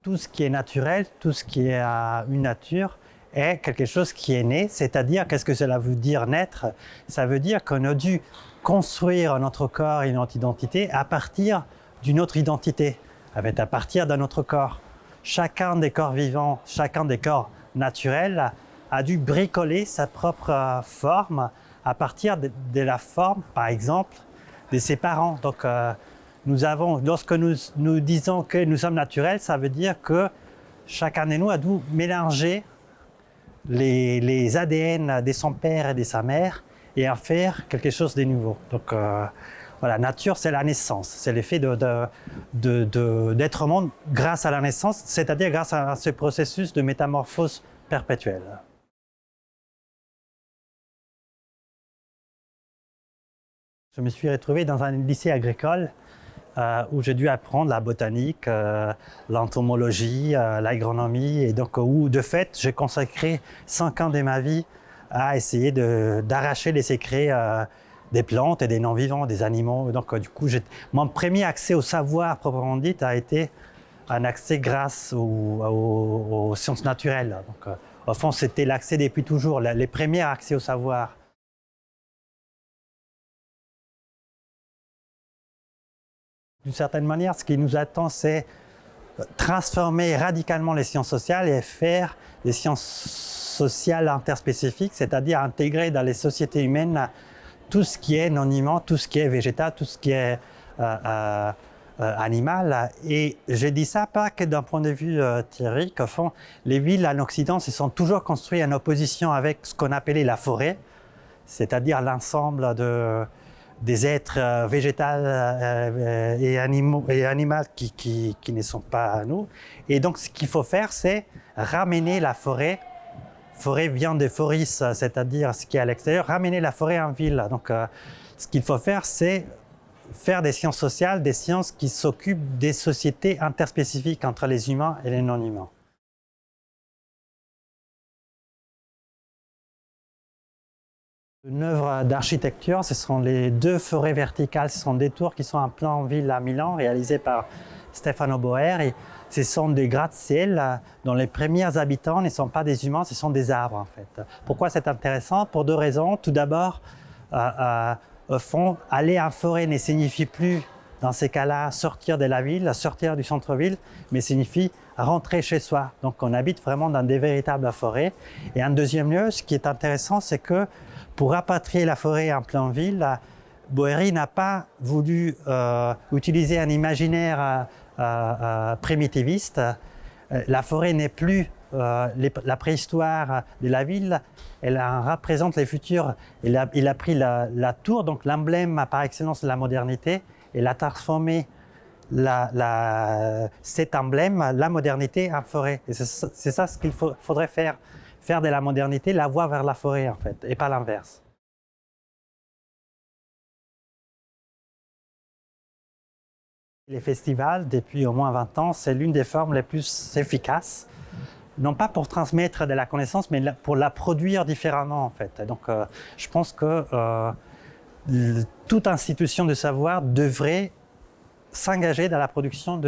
Tout ce qui est naturel, tout ce qui est une nature, est quelque chose qui est né, c'est-à-dire, qu'est-ce que cela veut dire naître? Ça veut dire qu'on a dû construire notre corps et notre identité à partir d'une autre identité, à partir d'un autre corps. Chacun des corps vivants, chacun des corps naturels a dû bricoler sa propre forme à partir de la forme, par exemple, de ses parents. Donc, lorsque nous disons que nous sommes naturels, ça veut dire que chacun de nous a dû mélanger les ADN de son père et de sa mère et en faire quelque chose de nouveau. Donc, voilà, nature, c'est la naissance, c'est l'effet d'être au monde grâce à la naissance, c'est-à-dire grâce à ce processus de métamorphose perpétuelle. Je me suis retrouvé dans un lycée agricole où j'ai dû apprendre la botanique, l'entomologie, l'agronomie, et donc où, de fait, j'ai consacré 5 ans de ma vie à essayer d'arracher les secrets des plantes et des non-vivants, des animaux. Donc, du coup, mon premier accès au savoir proprement dit a été un accès grâce aux sciences naturelles. Donc, au fond, c'était l'accès depuis toujours, les premiers accès au savoir. D'une certaine manière, ce qui nous attend, c'est transformer radicalement les sciences sociales et faire des sciences sociales interspécifiques, c'est-à-dire intégrer dans les sociétés humaines tout ce qui est non-vivant, tout ce qui est végétal, tout ce qui est animal. Et je dis ça pas que d'un point de vue théorique. Au fond, les villes en Occident se sont toujours construites en opposition avec ce qu'on appelait la forêt, c'est-à-dire l'ensemble des êtres végétaux et animaux qui ne sont pas nous. Et donc, ce qu'il faut faire, c'est ramener la forêt. Forêt vient de foris, c'est-à-dire ce qui est à l'extérieur, ramener la forêt en ville. Donc, ce qu'il faut faire, c'est faire des sciences sociales, des sciences qui s'occupent des sociétés interspécifiques entre les humains et les non-humains. Une œuvre d'architecture, ce sont les 2 forêts verticales, ce sont des tours qui sont en plan ville à Milan, réalisées par Stefano Boer. Et ce sont des gratte-ciel dont les premiers habitants ne sont pas des humains, ce sont des arbres en fait. Pourquoi c'est intéressant? Pour 2 raisons. Tout d'abord, au fond, aller en forêt ne signifie plus, dans ces cas-là, sortir de la ville, sortir du centre-ville, mais signifie rentrer chez soi. Donc on habite vraiment dans des véritables forêts. Et en deuxième lieu, ce qui est intéressant, c'est que pour rapatrier la forêt en pleine ville, Boeri n'a pas voulu utiliser un imaginaire primitiviste. La forêt n'est plus la préhistoire de la ville, elle représente les futurs. Il a pris la tour, donc l'emblème par excellence de la modernité, et l'a transformé cet emblème, la modernité, en forêt. Et c'est ça ce qu'il faudrait faire. Faire de la modernité la voie vers la forêt, en fait, et pas l'inverse. Les festivals, depuis au moins 20 ans, c'est l'une des formes les plus efficaces, non pas pour transmettre de la connaissance, mais pour la produire différemment, en fait. Donc, je pense que toute institution de savoir devrait s'engager dans la production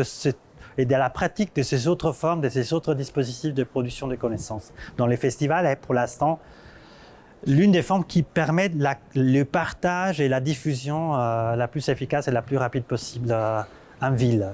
et dans la pratique de ces autres formes, de ces autres dispositifs de production de connaissances. Dans les festivals est pour l'instant l'une des formes qui permet le partage et la diffusion la plus efficace et la plus rapide possible en ville.